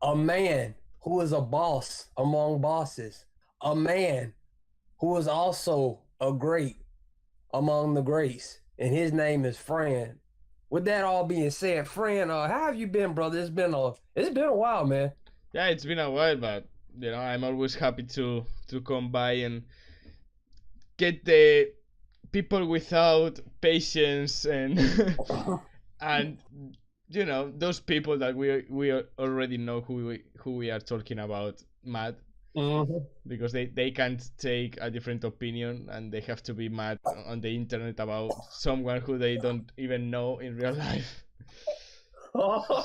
a man who is a boss among bosses, a man who is also a great among the greats, and his name is Fran. With that all being said, Fran, how have you been, brother? It's been a while, man. Yeah, it's been a while, but I'm always happy to come by and get the people without patience and and those people that we already know who we are talking about, mad, Mhm. because they can't take a different opinion and they have to be mad on the internet about someone who they don't even know in real life.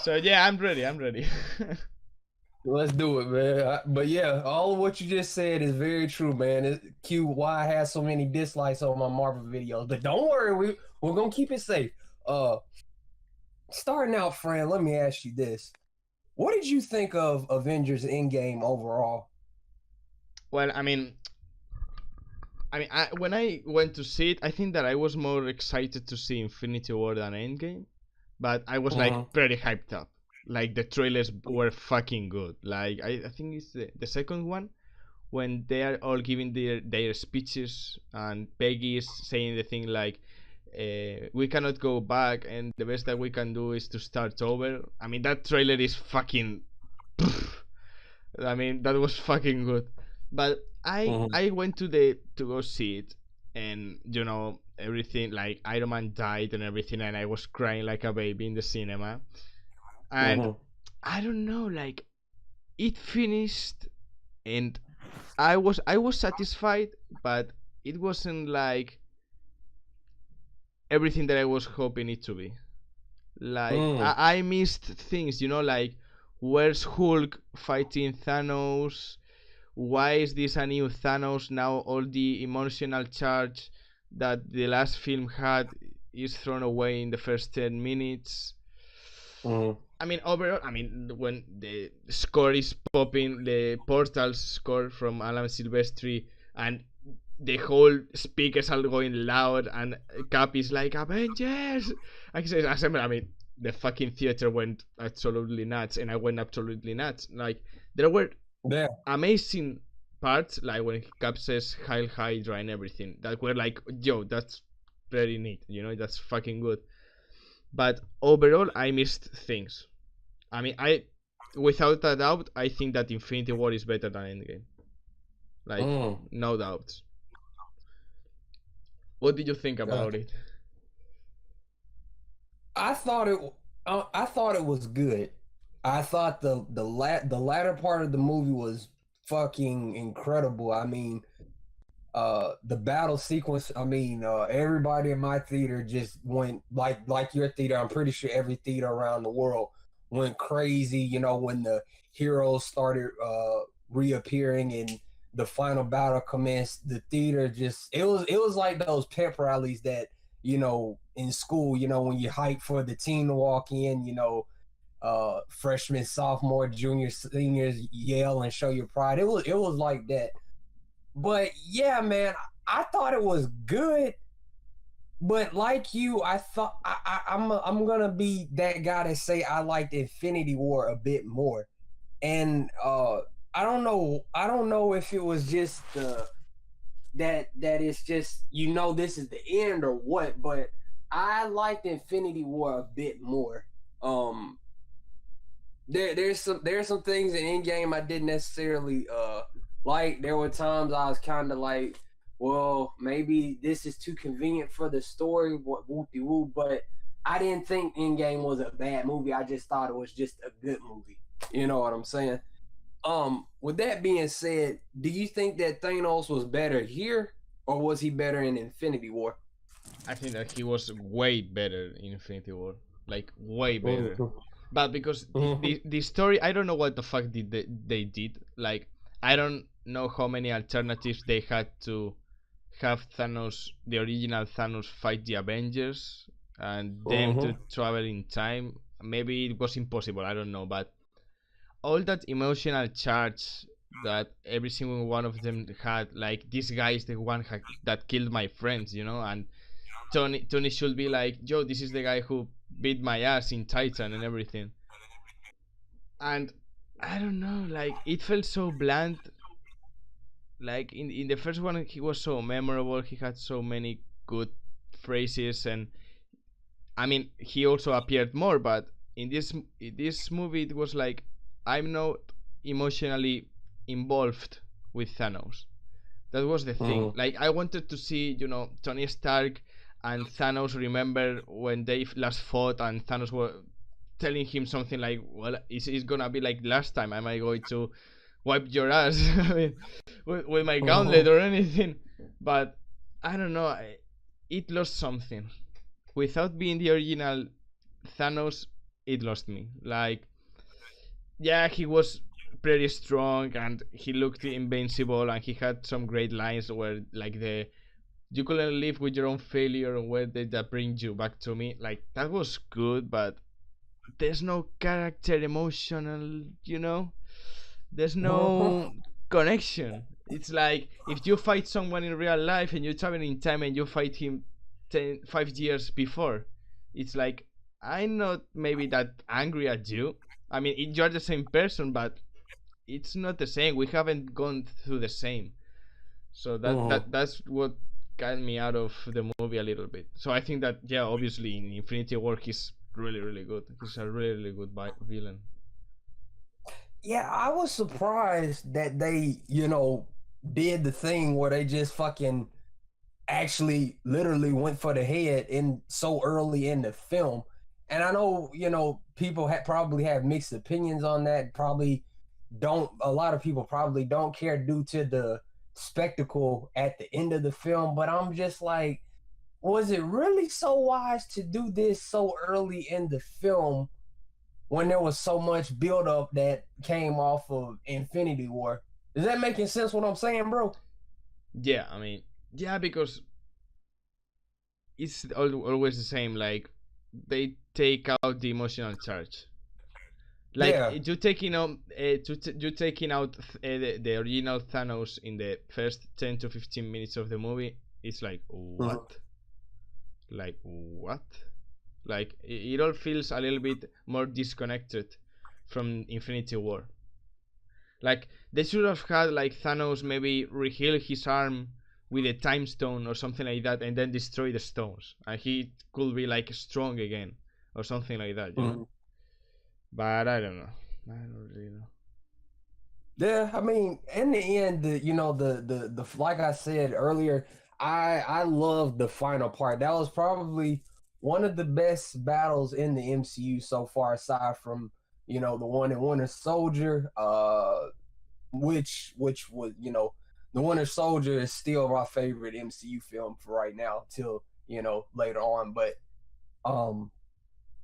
So yeah, I'm ready. Let's do it, man. But yeah, all of what you just said is very true, man. Q, why I have so many dislikes on my Marvel videos. But don't worry, we're gonna keep it safe. Uh, Starting out, Fran, let me ask you this: what did you think of Avengers Endgame overall? Well, when I went to see it, I think that I was more excited to see Infinity War than Endgame, but I was like Mm-hmm. pretty hyped up. Like the trailers were fucking good. Like I think it's the second one when they are all giving their speeches and Peggy is saying the thing like, "We cannot go back, and the best that we can do is to start over." I mean, that trailer is fucking. I mean, that was fucking good. But I Mm-hmm. I went to go see it, and everything like Iron Man died and everything, and I was crying like a baby in the cinema. And Mm-hmm. I don't know, like it finished, and I was satisfied, but it wasn't like everything that I was hoping it to be. Like Mm. I missed things, like where's Hulk fighting Thanos? Why is this a new Thanos now? All the emotional charge that the last film had is thrown away in the first 10 minutes. Mm-hmm. I mean, overall, when the score is popping, the Portals score from Alan Silvestri, and the whole speakers are going loud, and Cap is like, Avengers! I mean, the fucking theater went absolutely nuts, and I went absolutely nuts. Like, there were Yeah. amazing parts, like when Cap says Heil Hydra and everything, that were like, yo, that's very neat, that's fucking good. But overall, I missed things. Without a doubt, I think that Infinity War is better than Endgame. Like, Mm. no doubt. What did you think about Gotcha. it? I thought it. I thought it was good. I thought the latter part of the movie was fucking incredible. I mean, the battle sequence. I mean, everybody in my theater just went like your theater. I'm pretty sure every theater around the world went crazy. You know, when the heroes started reappearing and the final battle commenced, the theater just it was like those pep rallies that in school. When you hype for the team to walk in. Freshmen, sophomore, junior, seniors yell and show your pride. It was like that. But yeah, man, I thought it was good. But like you, I thought I'm gonna be that guy to say I liked Infinity War a bit more. And I don't know if it was just that it's just this is the end or what, but I liked Infinity War a bit more. Um there's some things in Endgame I didn't necessarily like. There were times I was kind of like, well, maybe this is too convenient for the story, what whoop de whoop. But I didn't think Endgame was a bad movie. I just thought it was just a good movie. You know what I'm saying? With that being said, do you think that Thanos was better here, or was he better in Infinity War? I think that he was way better in Infinity War. Like, way better. Mm-hmm. But because Mm-hmm. the story, I don't know what the fuck they did. Like, I don't know how many alternatives they had to have Thanos, the original Thanos, fight the Avengers and them to Mm-hmm. travel in time. Maybe it was impossible, I don't know. But all that emotional charge that every single one of them had, like, this guy is the one that killed my friends, and Tony should be like, yo, this is the guy who beat my ass in Titan and everything. And I don't know, like it felt so bland. Like in the first one, he was so memorable. He had so many good phrases, and I mean, he also appeared more. But in this movie, it was like I'm not emotionally involved with Thanos. That was the thing. Mm-hmm. Like I wanted to see, Tony Stark and Thanos remember when they last fought, and Thanos was telling him something like, "Well, it's gonna be like last time. Am I going to wipe your ass I mean, with my gauntlet Mm-hmm. or anything?" But I don't know. It lost something. Without being the original Thanos, it lost me. Like, yeah, he was pretty strong and he looked invincible and he had some great lines where like the you couldn't live with your own failure and where did that bring you back to me, like that was good, but there's no character emotional, there's no connection. It's like if you fight someone in real life and you travel in time and you fight him 5 years before, it's like I'm not maybe that angry at you. I mean, you're the same person, but it's not the same. We haven't gone through the same. So Mm-hmm. that's what got me out of the movie a little bit. So I think that, yeah, obviously in Infinity War he's really really good. He's a really really good villain. Yeah, I was surprised that they, did the thing where they just fucking actually literally went for the head in so early in the film. And I know, people probably have mixed opinions on that. Probably don't, a lot of people probably don't care due to the spectacle at the end of the film. But I'm just like, was it really so wise to do this so early in the film when there was so much buildup that came off of Infinity War? Is that making sense what I'm saying, bro? Yeah, I mean, yeah, because it's always the same. Like they take out the emotional charge. Like Yeah. you taking out the original Thanos in the first 10 to 15 minutes of the movie. It's like Mhm. what? Like what? Like it all feels a little bit more disconnected from Infinity War. Like they should have had like Thanos maybe reheal his arm with a time stone or something like that, and then destroy the stones, and he could be like strong again or something like that. Mhm. But I don't know. I don't really know. Yeah, I mean, in the end, the like I said earlier, I love the final part. That was probably one of the best battles in the MCU so far, aside from the one in Winter Soldier, which was the Winter Soldier is still my favorite MCU film for right now till later on, but um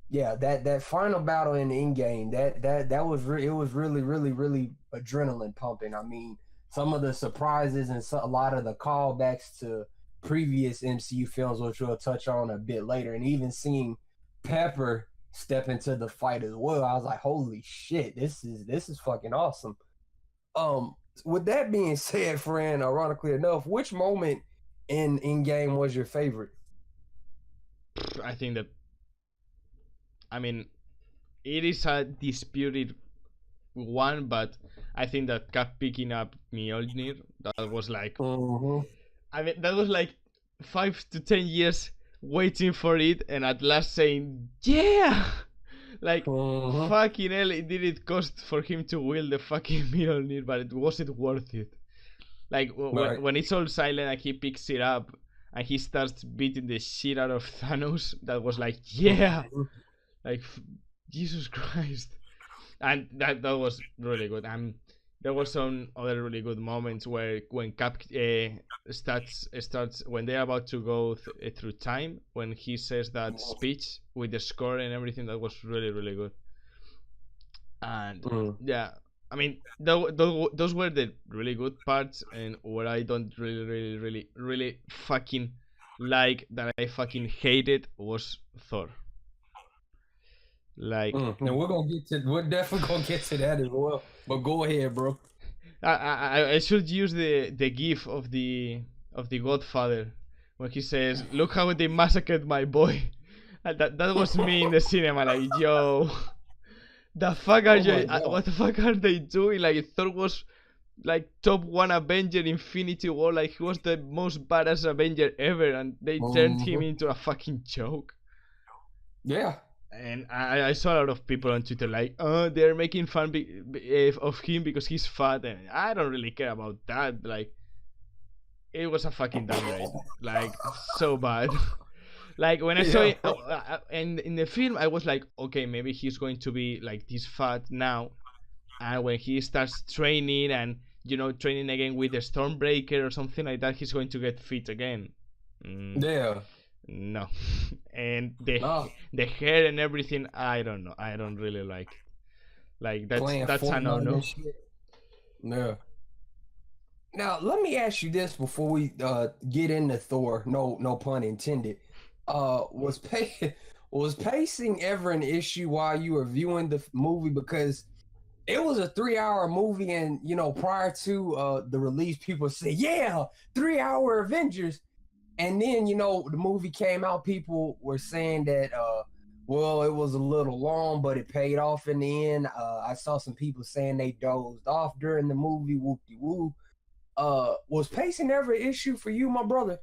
yeah, that final battle in Endgame, that was it was really really really adrenaline pumping. I mean, some of the surprises and a lot of the callbacks to previous MCU films, which we'll touch on a bit later, and even seeing Pepper step into the fight as well, I was like, holy shit, this is fucking awesome. Um, with that being said, friend, ironically enough, which moment in Endgame was your favorite? I think that, I mean, it is a disputed one, but I think that Cap picking up Mjolnir, that was like, Mm-hmm. I mean, that was like 5 to 10 years waiting for it, and at last saying, yeah! Like, Mm-hmm. fucking hell, it did it cost for him to wield the fucking Mjolnir, but it wasn't worth it. Like, Right. when it's all silent and he picks it up and he starts beating the shit out of Thanos, that was like, yeah! Mhm. Like, Jesus Christ. And that was really good. And there were some other really good moments where when Cap starts when they're about to go through time, when he says that speech with the score and everything, that was really really good. And Mm. yeah, I mean those were the really good parts, and where I don't really really really really fucking like, that I fucking hated, was Thor. Like And we're definitely gonna get to that as well. But go ahead, bro. I should use the gif of the Godfather when he says, "Look how they massacred my boy." And that was me in the cinema, like, yo, The fuck are Oh my you? god. What the fuck are they doing? Like Thor was like top one Avenger, Infinity War. Like he was the most badass Avenger ever, and they turned him Mhm. into a fucking joke. Yeah. And I saw a lot of people on Twitter like, oh, they're making fun of him because he's fat, and I don't really care about that. Like, it was a fucking downgrade, like so bad. Like when I saw Yeah. it, and in the film, I was like, okay, maybe he's going to be like this fat now, and when he starts training and training again with the Stormbreaker or something like that, he's going to get fit again. Mm, Yeah. no, and the No. the hair and everything, I don't know. I don't really like it. Like Playing that's a no Fortnite no. and shit. Yeah. Now let me ask you this before we get into Thor. No, no pun intended. Was was pacing ever an issue while you were viewing the movie? Because it was a 3 hour movie, and prior to the release, people said, "Yeah, 3 hour Avengers." And then the movie came out, people were saying that well, it was a little long, but it paid off in the end. I saw some people saying they dozed off during the movie. Whoop de woo. Was pacing ever an issue for you, my brother?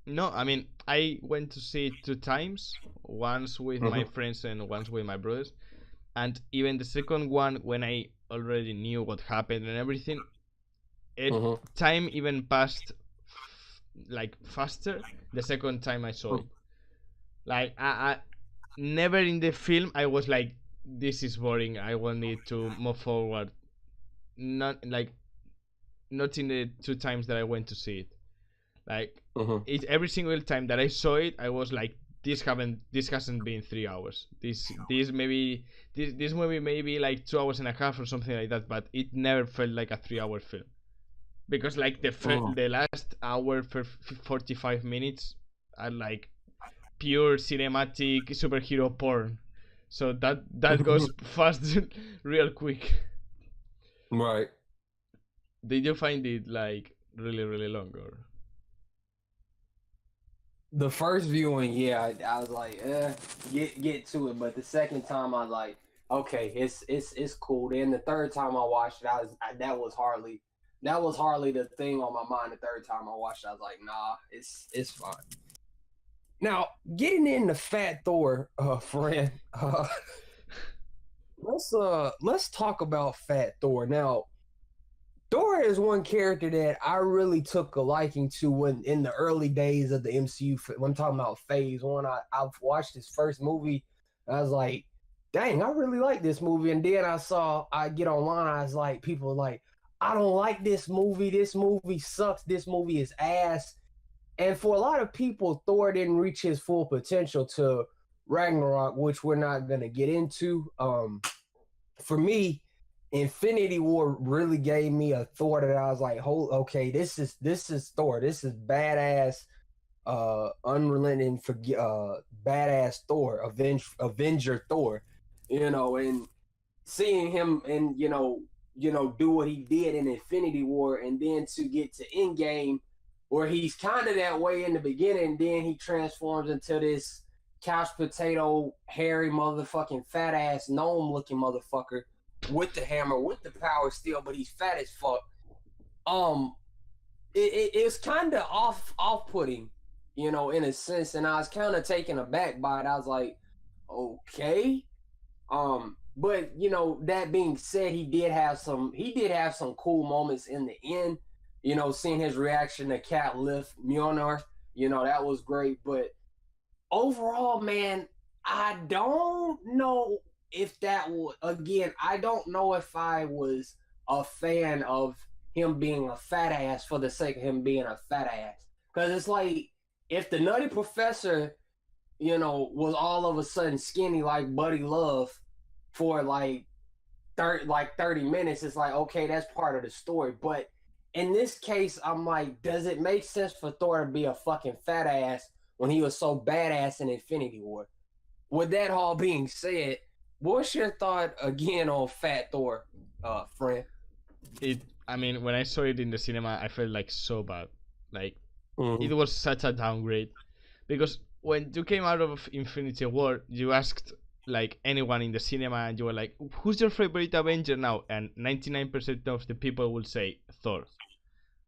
No, I mean I went to see it 2 times, once with my Mm-hmm. friends and once with my brothers. And even the second one, when I already knew what happened and everything, it Mm-hmm. time even passed like faster the second time I saw it. Like I never in the film I was like, this is boring, I will need to move forward. Not like, not in the 2 times that I went to see it. Like, Mm-hmm. it every single time that I saw it, I was like, this hasn't been 3 hours. This maybe this movie maybe like 2 hours and a half or something like that, but it never felt like a 3 hour film. Because like Mm-hmm. the last hour for 45 minutes are like pure cinematic superhero porn. So that goes fast real quick. Right. Did you find it like really really long or? The first viewing, yeah, I was like, get to it. But the second time, I was like, okay, it's cool. Then the third time I watched it, that was hardly the thing on my mind. The third time I watched it, I was like, nah, it's fine. Now getting into Fat Thor, friend, let's talk about Fat Thor. Now Thor is one character that I really took a liking to when in the early days of the MCU. When I'm talking about Phase One, I've watched his first movie. I was like, dang, I really like this movie. And then I get online. I was like, people are like, I don't like this movie. This movie sucks. This movie is ass. And for a lot of people, Thor didn't reach his full potential to Ragnarok, which we're not gonna get into. For me, Infinity War really gave me a thought that I was like, "Hold, okay, this is Thor. This is badass, unrelenting, badass Thor, Avenger Thor." And seeing him and do what he did in Infinity War, and then to get to Endgame, where he's kind of that way in the beginning, then he transforms into this couch potato, hairy motherfucking fat ass gnome looking motherfucker with the hammer, with the power still, but he's fat as fuck. Um, it's kind of off putting, in a sense, and I was kind of taken aback by it. I was like, okay, but that being said, he did have some cool moments in the end. Seeing his reaction to Cat lift Mjolnir, that was great. But overall, man, I don't know if that was again. I don't know if I was a fan of him being a fat ass for the sake of him being a fat ass. Because it's like if the Nutty Professor, was all of a sudden skinny like Buddy Love for like 30 minutes, it's like, okay, that's part of the story. But in this case, I'm like, does it make sense for Thor to be a fucking fat ass when he was so badass in Infinity War? With that all being said, what's your thought again on Fat Thor, friend? It I mean, when I saw it in the cinema, I felt like so bad. Like, Mm-hmm. it was such a downgrade, because when you came out of Infinity War, you asked like anyone in the cinema and you were like, who's your favorite Avenger now? And 99% of the people will say Thor.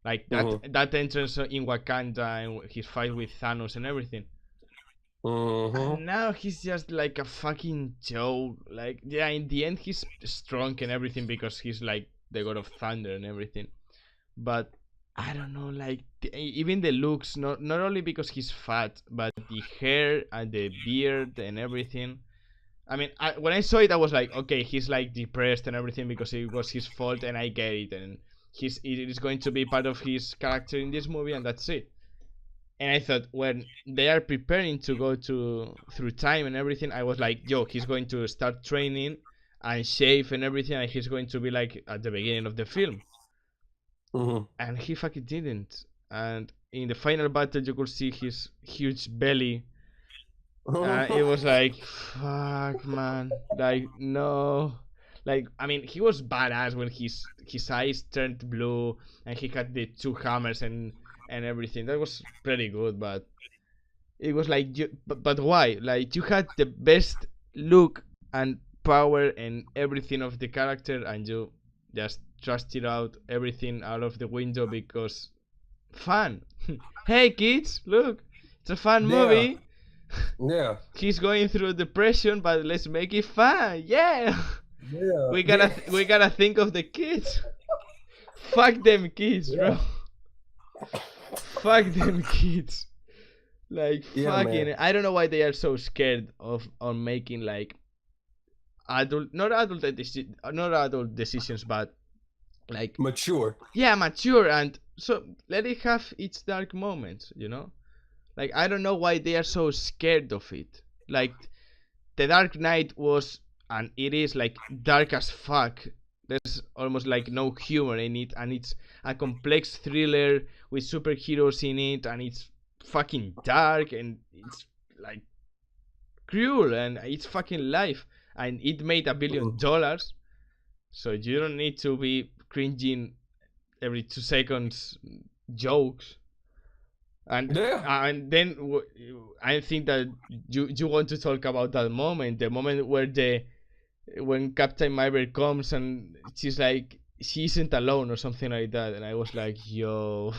Like that entrance in Wakanda and his fight with Thanos and everything. And now he's just like a fucking joke. Like, yeah, in the end he's strong and everything because he's like the god of thunder and everything. But I don't know, like even the looks, not only because he's fat, but the hair and the beard and everything. I mean, when I saw it, I was like, okay, he's like depressed and everything because it was his fault, and I get it, and it is going to be part of his character in this movie, and that's it. And I thought when they are preparing to go through time and everything, I was like, yo, he's going to start training and shave and everything, and he's going to be like at the beginning of the film. And he fucking didn't. And in the final battle, you could see his huge belly. It was like, fuck, man. Like, no. Like, I mean, he was badass when his eyes turned blue and he had the two hammers and everything. That was pretty good, but it was like, but why? Like, you had the best look and power and everything of the character, and you just trusted out everything out of the window because fun. Hey kids, look, it's a fun movie. Yeah. He's going through depression, but let's make it fun. Yeah. Yeah. We gotta think of the kids. Fuck them kids, bro. Fuck them kids. Like, fucking, man. I don't know why they are so scared of on making like not adult decisions, but like mature. Yeah, mature, and so let it have its dark moments, you know? Like, I don't know why they are so scared of it. Like, The Dark Knight was, and it is, like, dark as fuck. There's almost like no humor in it, and it's a complex thriller with superheroes in it, and it's fucking dark, and it's like cruel, and it's fucking life, and it made $1 billion, so you don't need to be cringing every 2 seconds jokes. And then I think that you want to talk about that moment, the moment where when Captain Marvel comes and she's like, she isn't alone or something like that, and I was like, yo,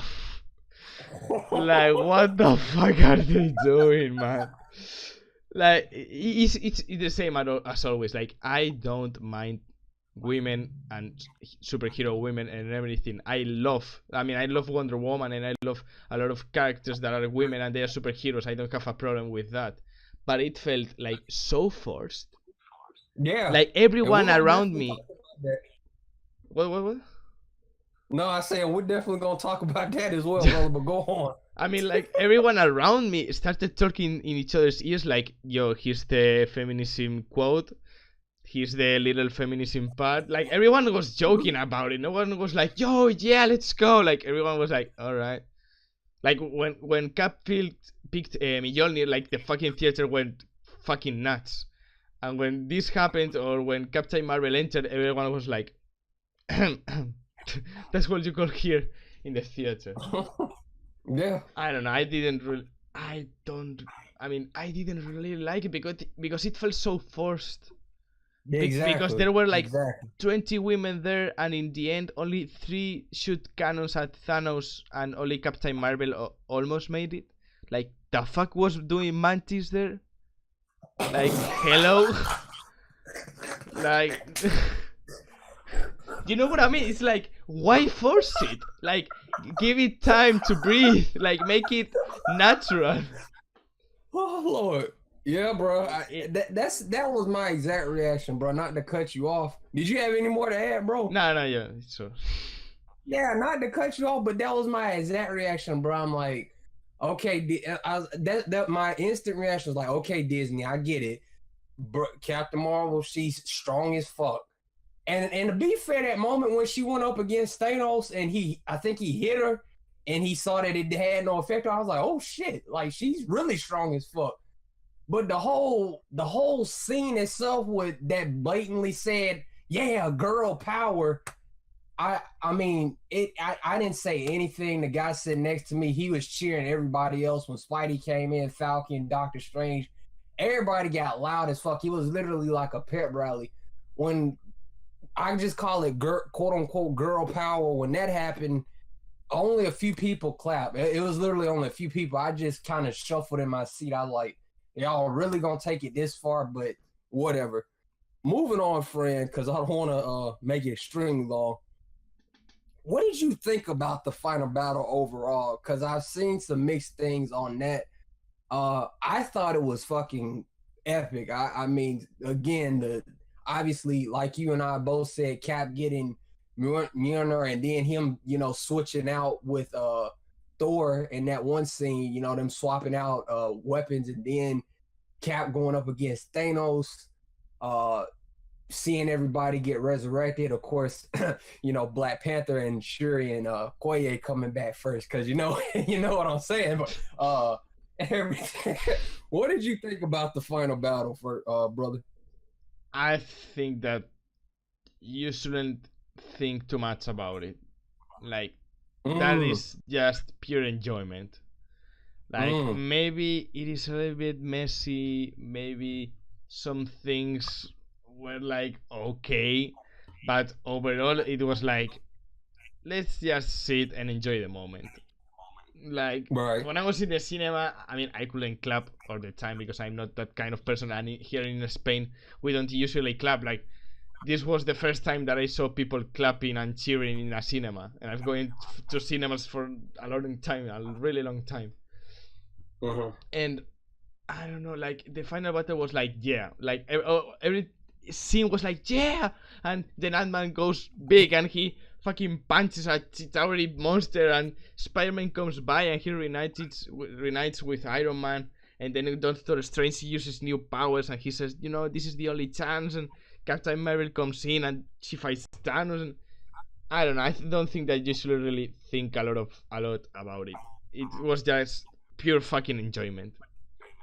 like, what the fuck are they doing, man? Like, it's the same as always. Like, I don't mind women and superhero women and everything. I love Wonder Woman, and I love a lot of characters that are women and they are superheroes. I don't have a problem with that, but it felt like so forced. Yeah, like everyone around me. What? No, I said we're definitely gonna talk about that as well, brother, but go on. I mean, like, everyone around me started talking in each other's ears like, yo, here's the feminism quote, here's the little feminism part. Like, everyone was joking about it. No one was like, yo, yeah, let's go. Like, everyone was like, all right. Like, when Cap picked Mjolnir, like, the fucking theater went fucking nuts. And when this happened, or when Captain Marvel entered, everyone was like, that's what you call here in the theater. Yeah. I don't know. I didn't really like it because it felt so forced. Exactly. Because there were like 20 women there, and in the end only 3 shoot cannons at Thanos, and only Captain Marvel almost made it. Like, the fuck was doing Mantis there? Like, hello? Like, you know what I mean? It's like, why force it? Like, give it time to breathe. Like, make it natural. Oh Lord. Yeah, bro. That was my exact reaction, bro. Not to cut you off. Did you have any more to add, bro? No, yeah, sure. Yeah, not to cut you off, but that was my exact reaction, bro. I'm like, okay, my instant reaction was like, okay, Disney, I get it. Bro, Captain Marvel, she's strong as fuck. And to be fair, that moment when she went up against Thanos and I think he hit her and he saw that it had no effect, I was like, oh shit, like, she's really strong as fuck. But the whole scene itself with that blatantly said, yeah, girl power. I mean, I didn't say anything. The guy sitting next to me, he was cheering everybody else when Spidey came in, Falcon, Doctor Strange. everybody got loud as fuck. It was literally like a pep rally. When I just call it quote unquote girl power, when that happened, only a few people clapped. It was literally only a few people. I just kind of shuffled in my seat. I was like, y'all really gonna take it this far, but whatever. Moving on, friend, because I don't want to make it extremely long. What did you think about the final battle overall? Because I've seen some mixed things on that. I thought it was fucking epic. I mean, again, obviously, like you and I both said, Cap getting Mjolnir and then him, switching out with Thor in that one scene, them swapping out weapons, and then Cap going up against Thanos, seeing everybody get resurrected. Of course, Black Panther and Shuri and Okoye coming back first, because you know what I'm saying. But everything. What did you think about the final battle, for brother? I think that you shouldn't think too much about it. Like, that is just pure enjoyment. Like, maybe it is a little bit messy, maybe some things were like okay, but overall it was like, let's just sit and enjoy the moment. Like, Right. when I was in the cinema, I mean, I couldn't clap all the time because I'm not that kind of person, and here in Spain we don't usually clap. Like, this was the first time that I saw people clapping and cheering in a cinema, and I've going to cinemas for a long time, a really long time. And I don't know, like, the final battle was like, yeah, like every scene was like, yeah, and then Ant-Man goes big and he fucking punches a towering monster, and Spider-Man comes by and he reunites with Iron Man, and then Doctor Strange uses new powers and he says, this is the only chance, and Captain Marvel comes in and she fights Thanos, and I don't know, I don't think that you should really think a lot about it. It was just pure fucking enjoyment.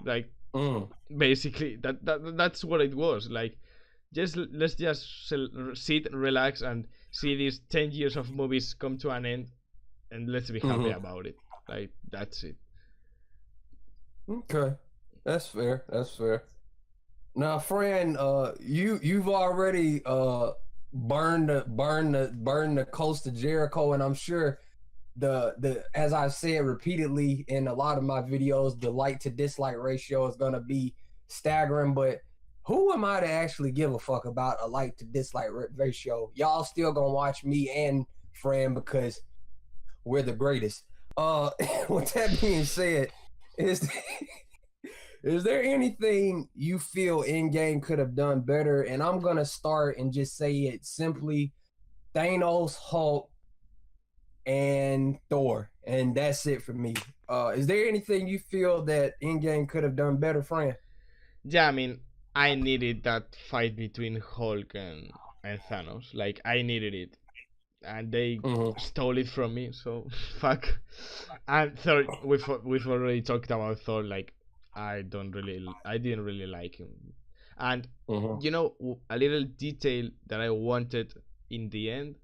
Like, basically that's what it was. Like, let's just sit, relax, and see these 10 years of movies come to an end, and let's be happy about it. Like, that's it. Okay, that's fair. Now, friend, you've already burned the coast of Jericho, and I'm sure the as I've said repeatedly in a lot of my videos, the like to dislike ratio is gonna be staggering. But who am I to actually give a fuck about a like to dislike ratio? Y'all still gonna watch me and friend because we're the greatest. With that being said, is there anything you feel Endgame could have done better? And I'm gonna start and just say it simply: Thanos, Hulk, and Thor, and that's it for me. Is there anything you feel that Endgame could have done better, friend? Yeah, I mean, I needed that fight between Hulk and Thanos. Like, I needed it, and they stole it from me. So fuck. And Thor, we've already talked about Thor. Like, I didn't really like him. And a little detail that I wanted in the end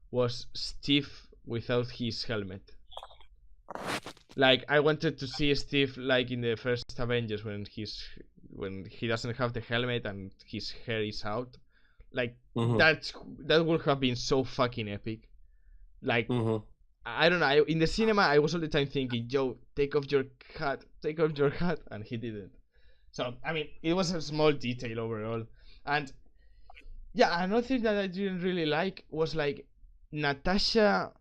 was Steve without his helmet. Like, I wanted to see Steve like in the first Avengers when he doesn't have the helmet and his hair is out. Like, that would have been so fucking epic. Like, I don't know. In the cinema, I was all the time thinking, "Joe, take off your hat," and he didn't. So, I mean, it was a small detail overall. And yeah, another thing that I didn't really like was, like, Natasha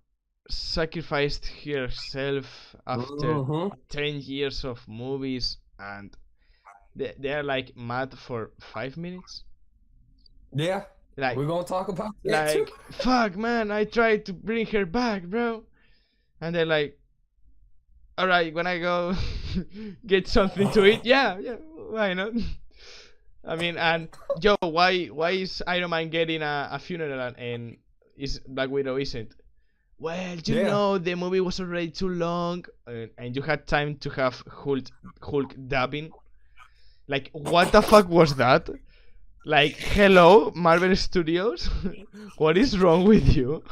sacrificed herself after 10 years of movies, and they are like mad for 5 minutes. Yeah, like, we're gonna talk about that like too. Fuck, man, I tried to bring her back, bro, and they're like, all right, when I go get something to eat, yeah, why not? I mean, and Joe, why is Iron Man getting a funeral and is Black Widow isn't? Well, the movie was already too long, and you had time to have Hulk dubbing. Like, what the fuck was that? Like, hello, Marvel Studios? What is wrong with you?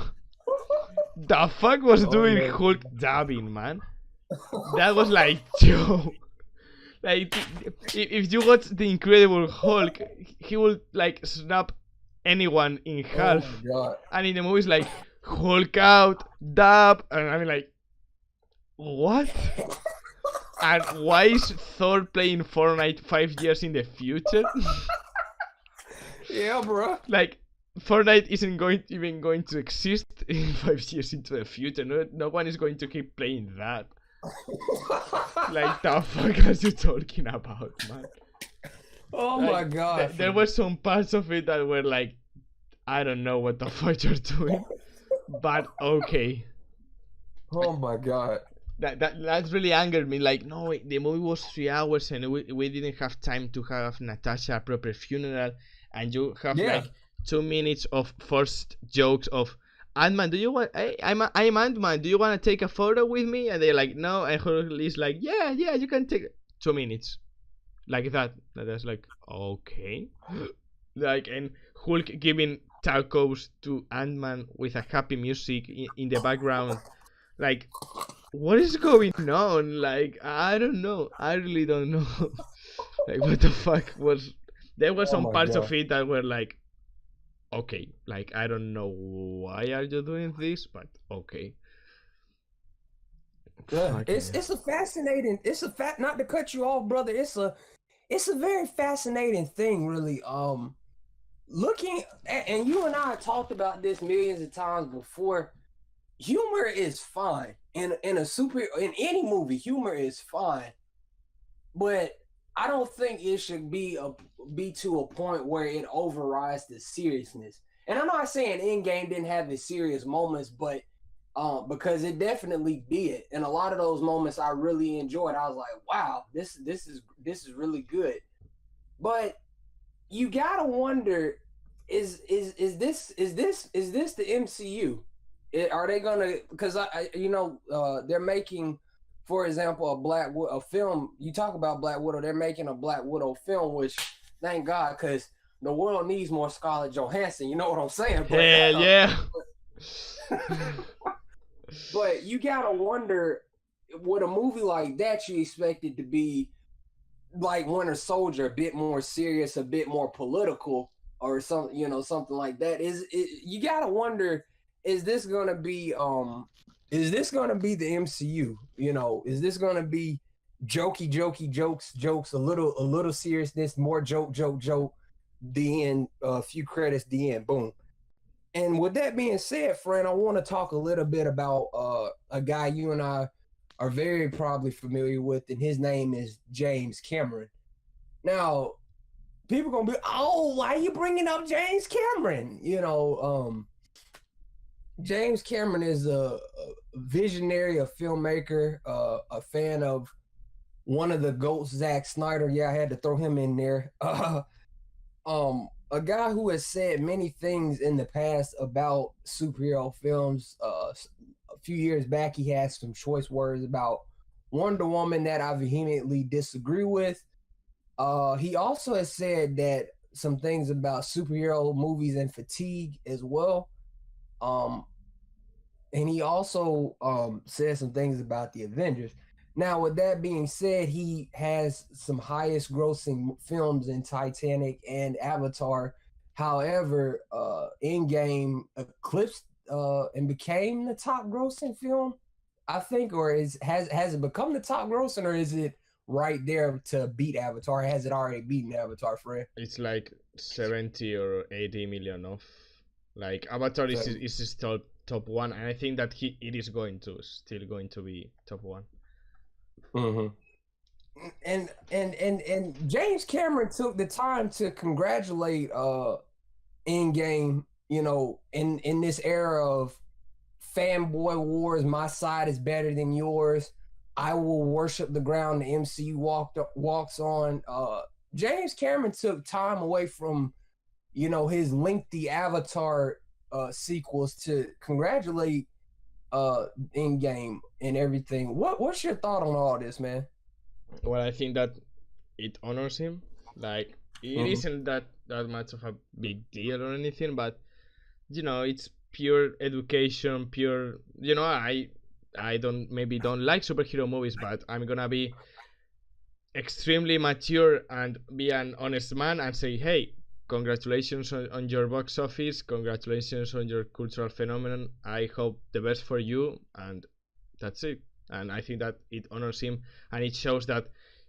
The fuck was doing Hulk dubbing, man? That was like, Joe. Like if you watch the Incredible Hulk, he will like snap anyone in Oh half, my god. and in the movie it's like Hulk out, dab, and I'm like, what? And why is Thor playing Fortnite 5 years in the future? Yeah, bro. Like Fortnite isn't even going to exist in 5 years into the future. No one is going to keep playing that. Like the fuck are you talking about, man? Oh Like, my god. there were some parts of it that were like, I don't know what the fuck you're doing, but okay. Oh my god. That really angered me. Like, no, the movie was 3 hours and we didn't have time to have Natasha a proper funeral, and you have Yeah. like 2 minutes of forced jokes of Ant-Man. Do you want? I'm Ant-Man. Do you want to take a photo with me? And they're like, no. And Hulk is like, yeah, you can take 2 minutes, like that. That's like, okay, like, and Hulk giving tacos to Ant-Man with a happy music in the background, like. What is going on? Like, I don't know. I really don't know. Like, what the fuck was? There were Oh some my parts god. of it that were like, okay, like I don't know why are you doing this, but okay. Yeah. Fucking It's a fascinating. It's a not to cut you off, brother. It's a very fascinating thing, really. Looking at, and you and I have talked about this millions of times before. Humor is fine in any movie. Humor is fine, but I don't think it should be to a point where it overrides the seriousness. And I'm not saying Endgame didn't have its serious moments, but because it definitely did, and a lot of those moments I really enjoyed. I was like, wow, this is really good. But you gotta wonder, is this the MCU? Are they gonna? Because they're making, for example, a film. You talk about Black Widow. They're making a Black Widow film, which thank God, because the world needs more Scarlett Johansson. You know what I'm saying? But, hell yeah. but you gotta wonder, with a movie like that, you expect it to be like Winter Soldier, a bit more serious, a bit more political, or something like that. You gotta wonder, is this gonna be the MCU? Is this gonna be jokey jokes, a little seriousness, more joke, the end, a few credits, the end, boom. And with that being said, friend, I want to talk a little bit about a guy you and I are very probably familiar with, and his name is James Cameron. Now, people gonna be, oh, why are you bringing up James Cameron? James Cameron is a visionary, a filmmaker, a fan of one of the GOATs, Zack Snyder. Yeah, I had to throw him in there. A guy who has said many things in the past about superhero films. A few years back, he had some choice words about Wonder Woman that I vehemently disagree with. He also has said that some things about superhero movies and fatigue as well. And he also said some things about the Avengers. Now, with that being said, he has some highest grossing films in Titanic and Avatar. However, Endgame eclipsed and became the top grossing film, I think, or has it become the top grossing, or is it right there to beat Avatar? Has it already beaten Avatar, Fred? It's like 70 or 80 million off. Like Avatar is still top one, and I think that it is still going to be top one. Mm-hmm. And James Cameron took the time to congratulate Endgame, in this era of fanboy wars. My side is better than yours. I will worship the ground the MCU walks on. James Cameron took time away from, his lengthy Avatar sequels to congratulate Endgame and everything. What's your thought on all this, man? Well, I think that it honors him. Like, it isn't that much of a big deal or anything, but it's pure education, pure. I don't like superhero movies, but I'm gonna be extremely mature and be an honest man and say, hey, congratulations on your box office, congratulations on your cultural phenomenon. I hope the best for you, and that's it. And I think that it honors him, and it shows that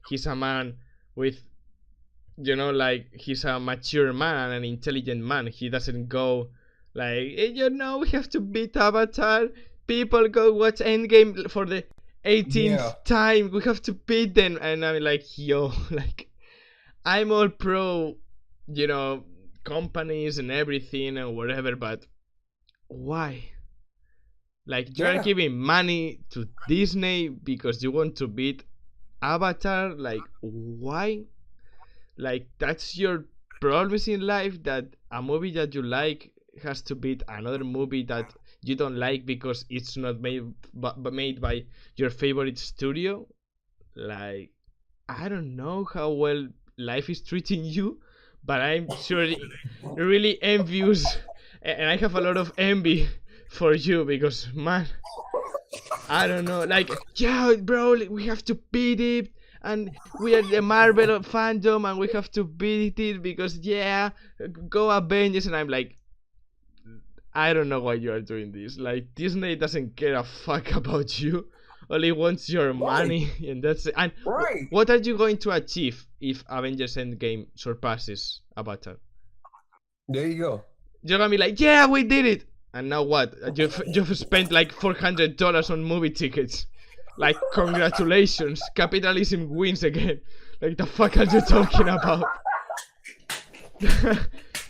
he's a man with, like, he's a mature man and an intelligent man. He doesn't go like, hey, we have to beat Avatar. People go watch Endgame for the 18th Yeah. time. We have to beat them. And I'm like, yo, like, I'm all pro, companies and everything and whatever, but why? Like, you are Yeah. giving money to Disney because you want to beat Avatar? Like, why? Like, that's your problems in life, that a movie that you like has to beat another movie that you don't like because it's not made by your favorite studio? Like, I don't know how well life is treating you, but I'm sure really envious, and I have a lot of envy for you because, man, I don't know. Like, yeah, bro, like, we have to beat it, and we are the Marvel fandom, and we have to beat it because, yeah, go Avengers. And I'm like, I don't know why you are doing this. Like, Disney doesn't care a fuck about you. Only wants your Right. money, and that's it. And Right. what are you going to achieve if Avengers Endgame surpasses Avatar? There you go. You're gonna be like, yeah, we did it. And now what? You've spent like $400 on movie tickets. Like, congratulations, capitalism wins again. Like, the fuck are you talking about?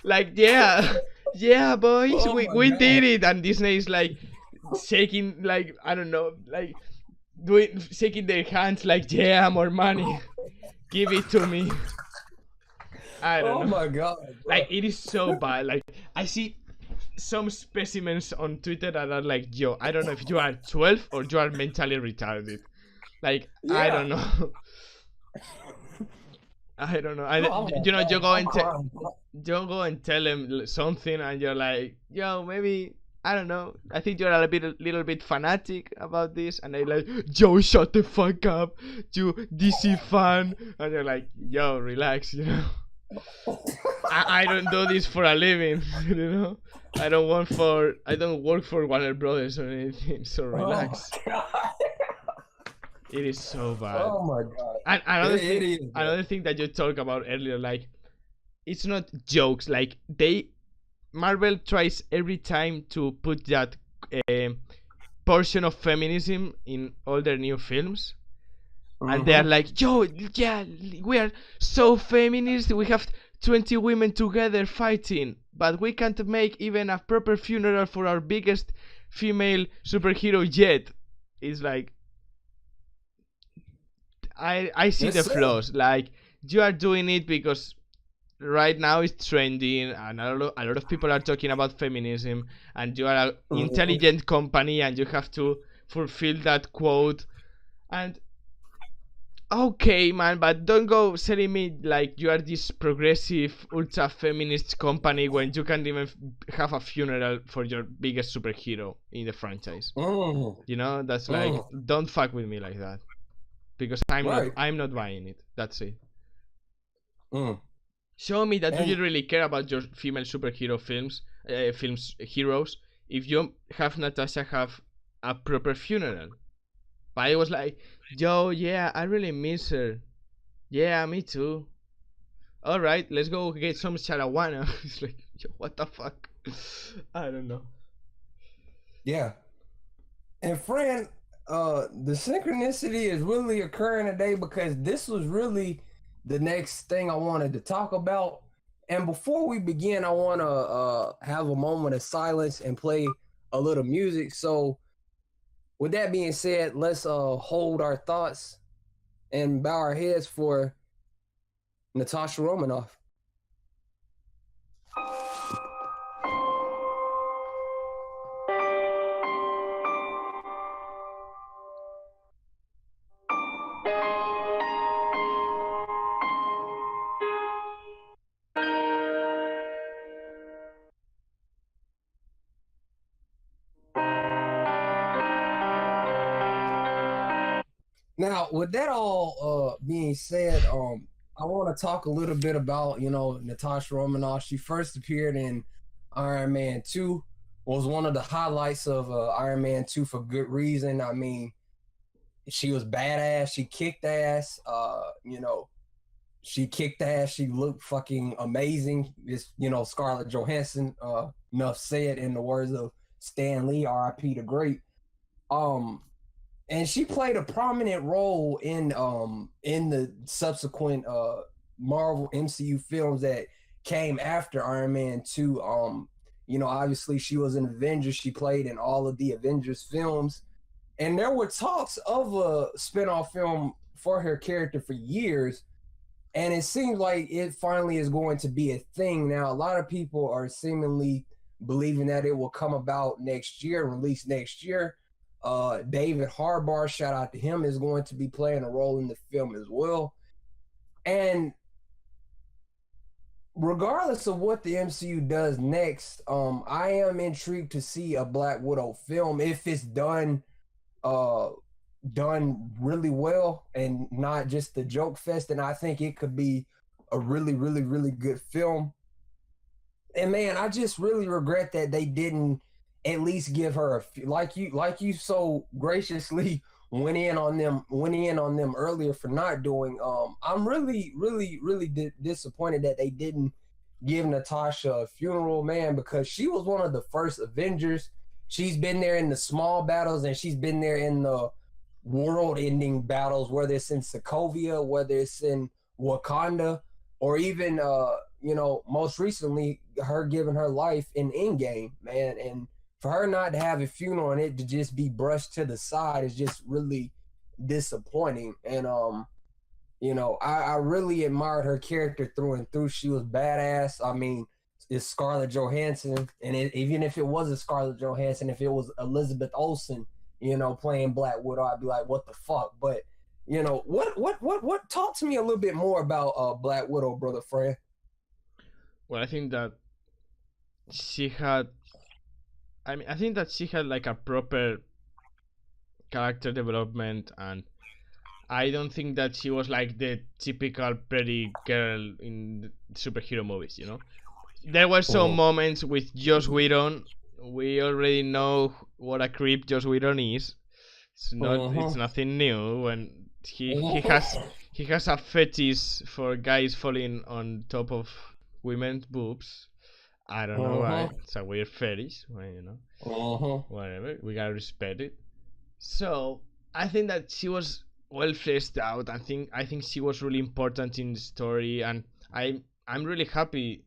Like, yeah, yeah, boys, Oh we my did God. it. And Disney is like shaking, like, I don't know, like doing shaking their hands, like, yeah, more money, give it to me. I don't Oh know. my God, Like, bro. it is so bad. Like, I see some specimens on Twitter that are like, yo, I don't know if you are 12 or you are mentally retarded. Like, I Yeah. don't know. I don't know. No, And I'm like, you go I'm and crying. you go and tell them something, and you're like, yo, maybe, I don't know. I think you're little bit fanatic about this, and they're like, yo, shut the fuck up, you DC fan, and you're like, yo, relax. I don't do this for a living, you know. I don't work for Warner Brothers or anything, so Oh relax. my God. It is so bad. Oh my God. And It is, bro. another thing that you talked about earlier, like, it's not jokes. Like, they Marvel tries every time to put that uh, portion of feminism in all their new films, and they are Mm-hmm. like, yo, yeah, we are so feminist. We have 20 women together fighting, but we can't make even a proper funeral for our biggest female superhero yet. It's like, I see Yes, the sir. flaws. Like, you are doing it because right now it's trending, and a lot of people are talking about feminism, and you are an Mm-hmm. intelligent company, and you have to fulfill that quote. And okay, man, but don't go selling me like you are this progressive, ultra feminist company when you can't even have a funeral for your biggest superhero in the franchise. Mm-hmm. That's like, Mm. don't fuck with me like that, because Right. I'm not buying it. That's it. Mm. Show me that you And really care about your female superhero films heroes. If you have Natasha have a proper funeral. But I was like, yo, yeah, I really miss her. Yeah, me too. All right, let's go get some sharawana. It's like, yo, what the fuck? I don't know. yeah. And friend, the synchronicity is really occurring today because this was really the next thing I wanted to talk about. And before we begin, I want to have a moment of silence and play a little music. So, with that being said, let's hold our thoughts and bow our heads for Natasha Romanoff. Now, with that all being said, I want to talk a little bit about Natasha Romanoff. She first appeared in Iron Man 2, was one of the highlights of Iron Man 2 for good reason. I mean, she was badass. She kicked ass. She kicked ass. She looked fucking amazing. It's Scarlett Johansson. Enough said, in the words of Stan Lee, R.I.P. the Great. Um, and she played a prominent role in the subsequent Marvel MCU films that came after Iron Man 2. Obviously she was an Avenger. She played in all of the Avengers films. And there were talks of a spin-off film for her character for years. And it seems like it finally is going to be a thing. Now, a lot of people are seemingly believing that it will come about next year, released next year. David Harbour, shout out to him, is going to be playing a role in the film as well. And regardless of what the MCU does next, I am intrigued to see a Black Widow film if it's uh, done really well and not just the joke fest. And I think it could be a really, really, really good film. And man, I just really regret that they didn't at least give her like you so graciously went in on them earlier for not doing. I'm really, really, really disappointed that they didn't give Natasha a funeral, man, because she was one of the first Avengers. She's been there in the small battles and she's been there in the world-ending battles, whether it's in Sokovia, whether it's in Wakanda, or even most recently her giving her life in Endgame, man. And for her not to have a funeral and it to just be brushed to the side is just really disappointing. And I really admired her character through and through. She was badass. I mean, it's Scarlett Johansson, and even if it wasn't Scarlett Johansson, if it was Elizabeth Olsen, playing Black Widow, I'd be like, what the fuck? But what? Talk to me a little bit more about Black Widow, brother Fred. Well, I think that she had. I mean, I think that she had like a proper character development, and I don't think that she was like the typical pretty girl in superhero movies. There were some moments with Joss Whedon. We already know what a creep Joss Whedon is. It's nothing new. When he has a fetish for guys falling on top of women's boobs. I don't know why. It's a weird fetish. Whatever. We gotta respect it. So I think that she was well fleshed out. I think she was really important in the story, and I'm really happy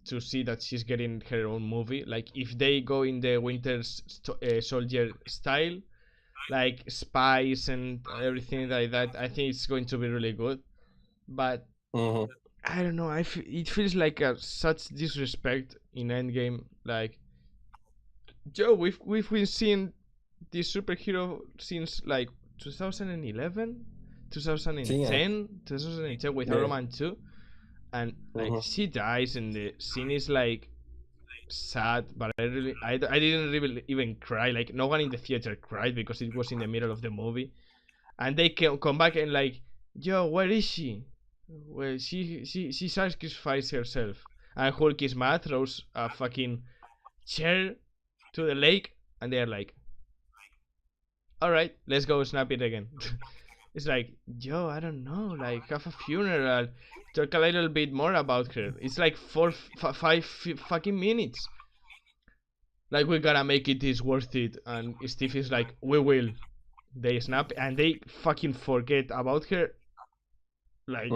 to see that she's getting her own movie. Like if they go in the Winter Soldier style, like spies and everything like that, I think it's going to be really good. But I don't know. It feels like such disrespect in Endgame. Like, Joe, we've been seeing this superhero since like 2011, 2010, 2010 with Iron Man 2, and like she dies and the scene is like sad, but I didn't really even cry. Like no one in the theater cried because it was in the middle of the movie, and they come back and like, yo, where is she? Well, she sacrificed herself, and Hulk is mad, throws a fucking chair to the lake, and they're like, all right, let's go snap it again. It's like, yo, I don't know, like have a funeral, talk a little bit more about her. It's like 5 fucking minutes. Like we gotta make it is worth it, and Steve is like, we will. They snap and they fucking forget about her, like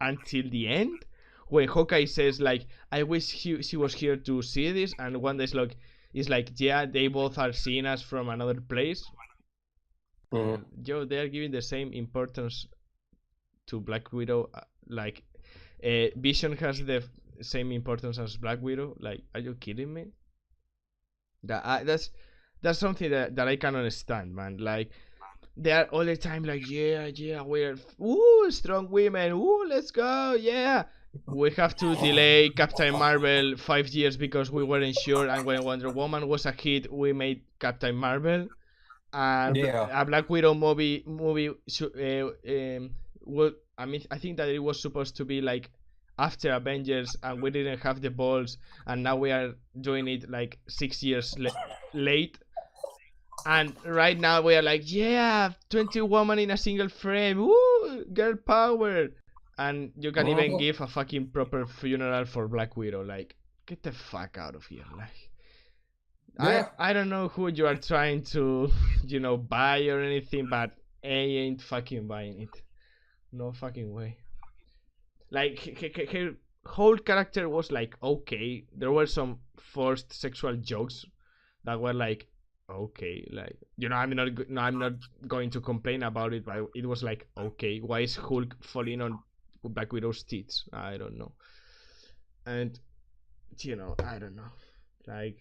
until the end, when Hawkeye says like, I wish she was here to see this, and one day's like, is like, yeah, they both are seeing us from another place. Yo, they are giving the same importance to Black Widow. Like, Vision has the same importance as Black Widow. Like, are you kidding me? That's something that I can understand, man. Like, they are all the time like, yeah, we're strong women. Let's go, yeah. We have to delay Captain Marvel 5 years because we weren't sure, and when Wonder Woman was a hit, we made Captain Marvel. Yeah. A Black Widow movie I mean, I think that it was supposed to be like after Avengers, and we didn't have the balls, and now we are doing it like 6 years late. And right now we are like, yeah, 20 women in a single frame, woo, girl power, and you can even Mhm. give a fucking proper funeral for Black Widow. Like, get the fuck out of here, like. Yeah. I don't know who you are trying to, buy or anything, but I ain't fucking buying it. No fucking way. Like, her whole character was like okay. There were some forced sexual jokes that were like okay, like I'm not going to complain about it, but it was like okay. Why is Hulk falling on Black Widow's tits? I don't know. And I don't know. Like,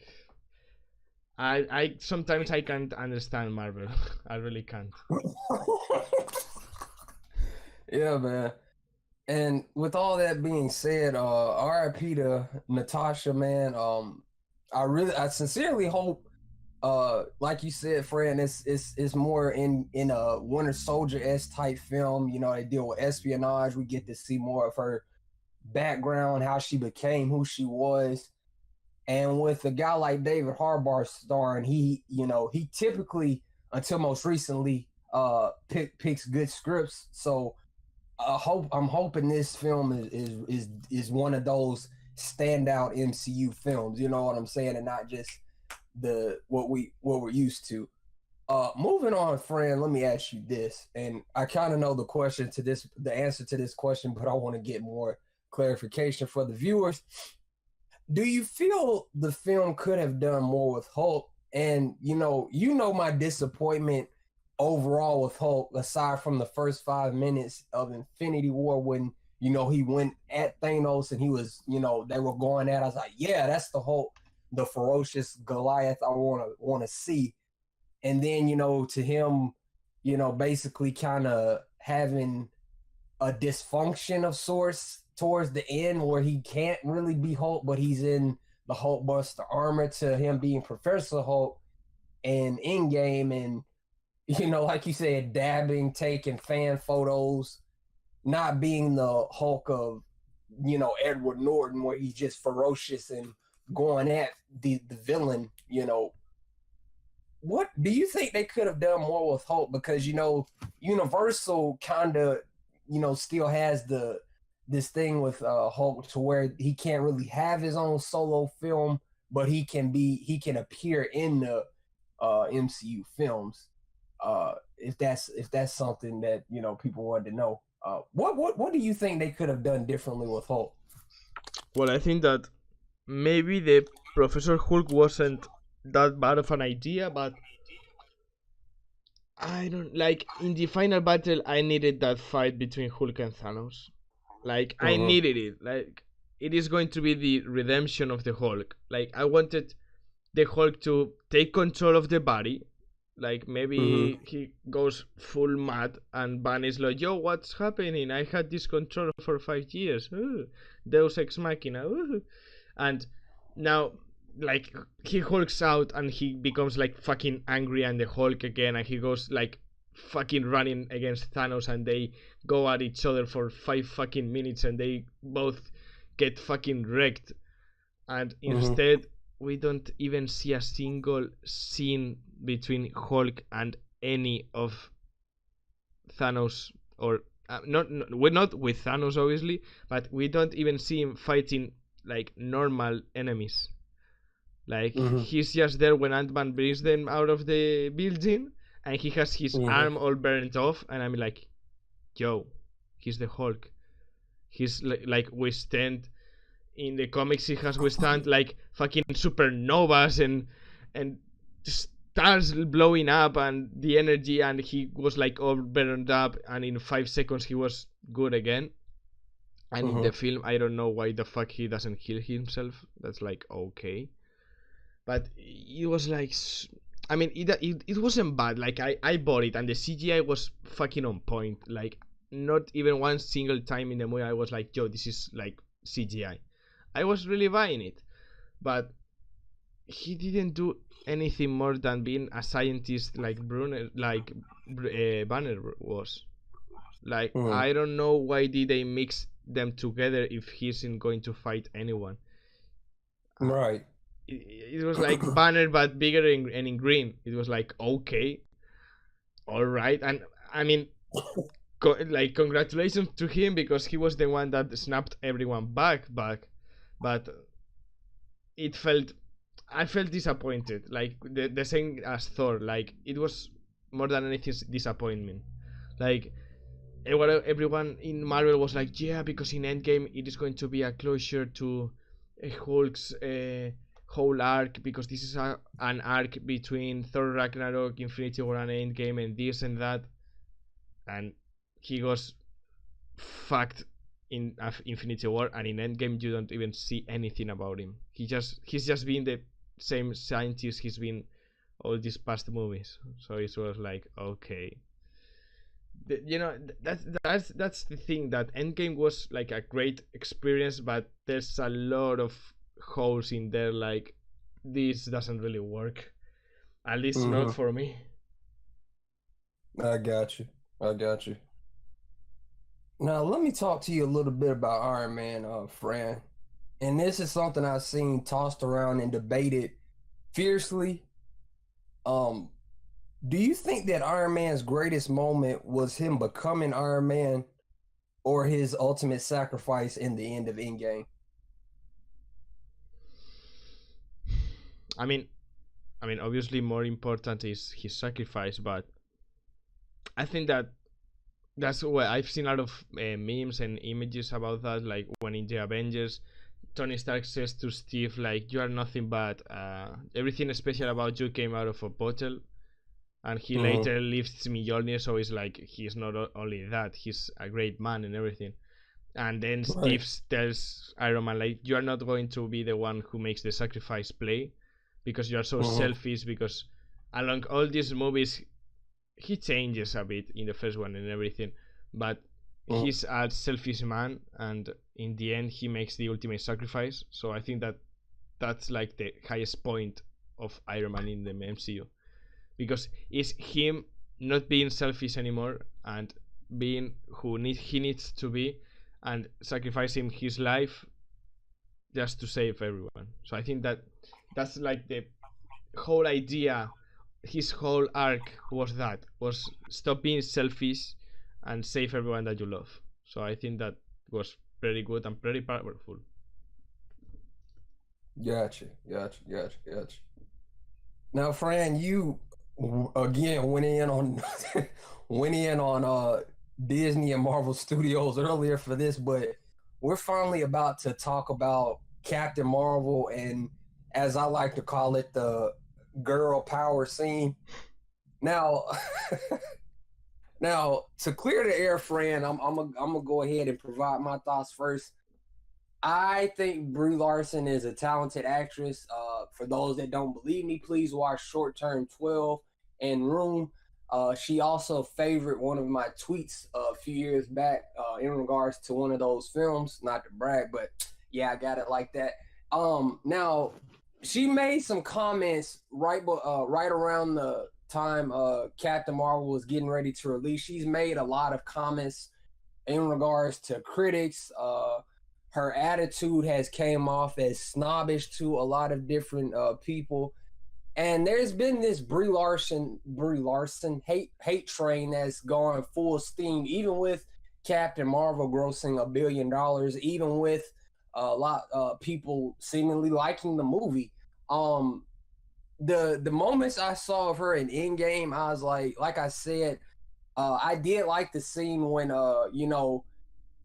I sometimes I can't understand Marvel. I really can't. Yeah, man. And with all that being said, RIP to Natasha, man. I sincerely hope, like you said, friend, it's more in a Winter Soldier s type film. You know, they deal with espionage. We get to see more of her background, how she became who she was. And with a guy like David Harbour starring, he typically, until most recently, picks good scripts. So I'm hoping this film is one of those standout MCU films. You know what I'm saying, and not just what we're used to. Moving on, friend. Let me ask you this, and I kind of know the answer to this question, but I want to get more clarification for the viewers. Do you feel the film could have done more with Hulk? And my disappointment overall with Hulk, aside from the first 5 minutes of Infinity War when he went at Thanos and he was, they were going at. I was like, yeah, that's the Hulk, the ferocious Goliath I want to see. And then to him, basically kind of having a dysfunction of sorts towards the end where he can't really be Hulk, but he's in the Hulkbuster armor, to him being Professor Hulk and Endgame, and like you said, dabbing, taking fan photos, not being the Hulk of Edward Norton where he's just ferocious and going at the villain. What do you think they could have done more with Hulk? Because Universal kind of still has this thing with Hulk to where he can't really have his own solo film, but he can appear in the MCU films. If that's something that people wanted to know. What do you think they could have done differently with Hulk? Well, I think that maybe the Professor Hulk wasn't that bad of an idea, but I don't like in the final battle. I needed that fight between Hulk and Thanos. Like, I Mm-hmm. needed it. Like, it is going to be the redemption of the Hulk. Like, I wanted the Hulk to take control of the body. Like, Mm-hmm. maybe he goes full mad and Banner's like, yo, what's happening? I had this control for 5 years. Ooh, Deus Ex Machina. Ooh. And now, like, he hulks out and he becomes like fucking angry and the Hulk again, and he goes like fucking running against Thanos, and they go at each other for 5 fucking minutes and they both get fucking wrecked. And Mm-hmm. instead, we don't even see a single scene between Hulk and any of Thanos, or we're not with Thanos obviously, but we don't even see him fighting like normal enemies. Like, Mm-hmm. he's just there when Ant-Man brings them out of the building, and he has his Mm-hmm. arm all burnt off, and I'm like, yo, he's the Hulk. He's like withstand in the comics. He has withstand like fucking supernovas and stars blowing up and the energy, and he was like all burned up, and in 5 seconds he was good again. And in the Mm-hmm. film, I don't know why the fuck he doesn't kill himself. That's like okay, but it was like, I mean, it wasn't bad. Like, I bought it, and the CGI was fucking on point. Like, not even one single time in the movie I was like, yo, this is like CGI. I was really buying it, but he didn't do anything more than being a scientist like Banner was. Like, Mm, I don't know why did they mix them together if he isn't going to fight anyone. Uh, right. it was like Banner but bigger and in green. It was like, okay, all right, and I mean, like, congratulations to him because he was the one that snapped everyone back, but it felt, I felt disappointed, like the same as Thor. Like, it was more than anything disappointment. Like, everyone in Marvel was like, yeah, because in Endgame it is going to be a closure to Hulk's whole arc, because this is an arc between Thor Ragnarok, Infinity War, and Endgame, and this and that. And he goes fucked in Infinity War, and in Endgame you don't even see anything about him. He's just been the same scientist he's been all these past movies. So it was like, okay, you know, that's the thing, that Endgame was like a great experience, but there's a lot of holes in there. Like, this doesn't really work, at least not Mm-hmm. for me. I got you. I got you. Now let me talk to you a little bit about Iron Man, Fran. And this is something I've seen tossed around and debated fiercely. Um, do you think that Iron Man's greatest moment was him becoming Iron Man or his ultimate sacrifice in the end of Endgame? I mean, obviously more important is his sacrifice, but I think that that's what I've seen a lot of memes and images about that. Like, when in the Avengers, Tony Stark says to Steve, like, "You are nothing but everything special about you came out of a bottle," and he Mm-hmm. later lifts Mjolnir, so it's like he's not only that, he's a great man and everything. And then Right. Steve tells Iron Man, like, "You are not going to be the one who makes the sacrifice play, because you are so Mm-hmm. selfish." Because along all these movies, he changes a bit in the first one and everything, but Mm-hmm. he's a selfish man, and in the end he makes the ultimate sacrifice. So I think that that's like the highest point of Iron Man in the MCU, because it's him not being selfish anymore and being he needs to be, and sacrificing his life just to save everyone. So I think that that's like the whole idea. His whole arc was stop being selfish and save everyone that you love. So I think that was pretty good and pretty powerful. Gotcha. Gotcha. Gotcha. Gotcha. Now, Fran, you again went in on went in on Disney and Marvel Studios earlier for this, but we're finally about to talk about Captain Marvel and, as I like to call it, the girl power scene. Now, now to clear the air, Fran, I'm gonna go ahead and provide my thoughts first. I think Brie Larson is a talented actress. For those that don't believe me, please watch Short Term 12 and Room. She also favored one of my tweets a few years back in regards to one of those films. Not to brag, but yeah, I got it like that. Now she made some comments right around the time Captain Marvel was getting ready to release. She's made a lot of comments in regards to critics. Her attitude has came off as snobbish to a lot of different people, and there's been this Brie Larson hate train that's gone full steam, even with Captain Marvel grossing $1 billion, even with a lot people seemingly liking the movie. Um, the moments I saw of her in Endgame, I was like I said, I did like the scene when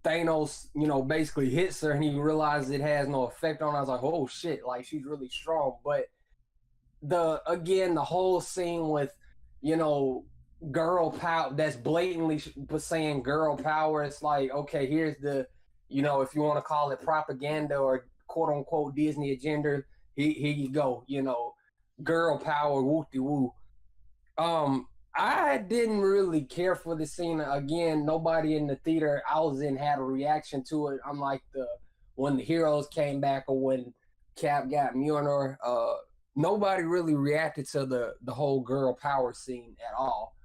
Thanos, basically hits her and he realizes it has no effect on her. I was like, oh shit, like she's really strong. But the whole scene with, you know, girl power that's blatantly saying girl power, it's like, okay, here's the, if you want to call it propaganda or quote unquote Disney agenda, here you go, girl power, whoop de woo. Um, I didn't really care for the scene. Again, nobody in the theater I was in had a reaction to it. Unlike the when the heroes came back or when Cap got Mjolnir. nobody really reacted to the whole girl power scene at all.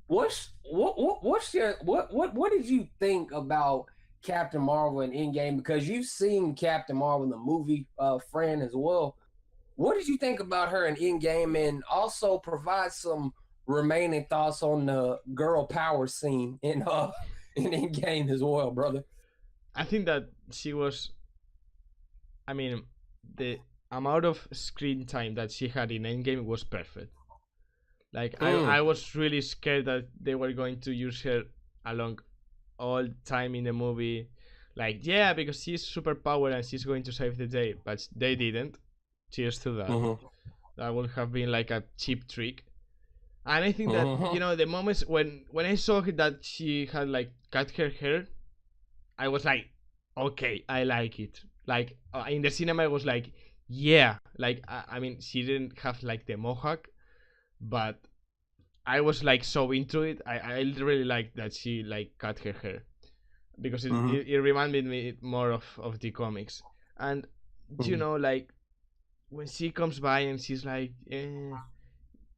What did you think about Captain Marvel and Endgame? Because you've seen Captain Marvel in the movie, friend, as well. What did you think about her in Endgame, and also provide some remaining thoughts on the girl power scene in in Endgame as well, brother? I think that she was. I mean, the amount of screen time that she had in Endgame was perfect. Like I Mm, was really scared that they were going to use her along all time in the movie. Like, yeah, because she's super powered and she's going to save the day, but they didn't. Cheers to that. mm-hmm, That would have been like a cheap trick. And I think that mm-hmm, the moments when I saw that she had like cut her hair, I was like, okay, I like it. Like in the cinema, I was like, yeah. Like I mean, she didn't have like the mohawk, but I was like so into it. I really liked that she like cut her hair because mm-hmm, it reminded me more of the comics. And like when she comes by and she's like,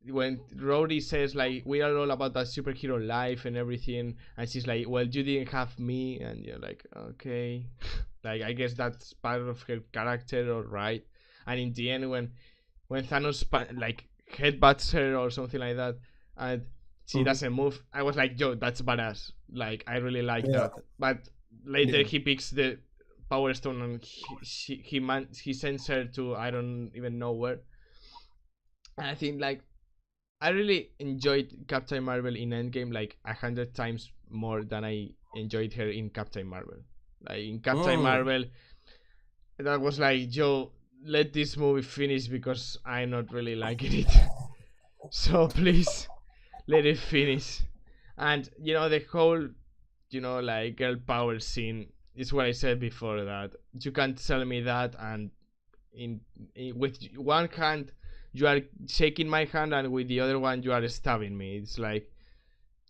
when Rhodey says like we are all about that superhero life and everything, and she's like, well, you didn't have me, and you're like, okay, like I guess that's part of her character, all right. And in the end, when Thanos like headbutts her or something like that, and she mm-hmm. doesn't move, I was like, yo, that's badass. Like I really like Yeah, that. But later yeah. he picks the Power Stone and he sends her to I don't even know where. And I think like I really enjoyed Captain Marvel in Endgame like 100 times more than I enjoyed her in Captain Marvel. Like in Captain Mm. Marvel, that was like, Joe, let this movie finish because I'm not really liking it. So please let it finish. And the whole like girl power scene is what I said before, that you can't tell me that and with one hand you are shaking my hand and with the other one you are stabbing me. It's like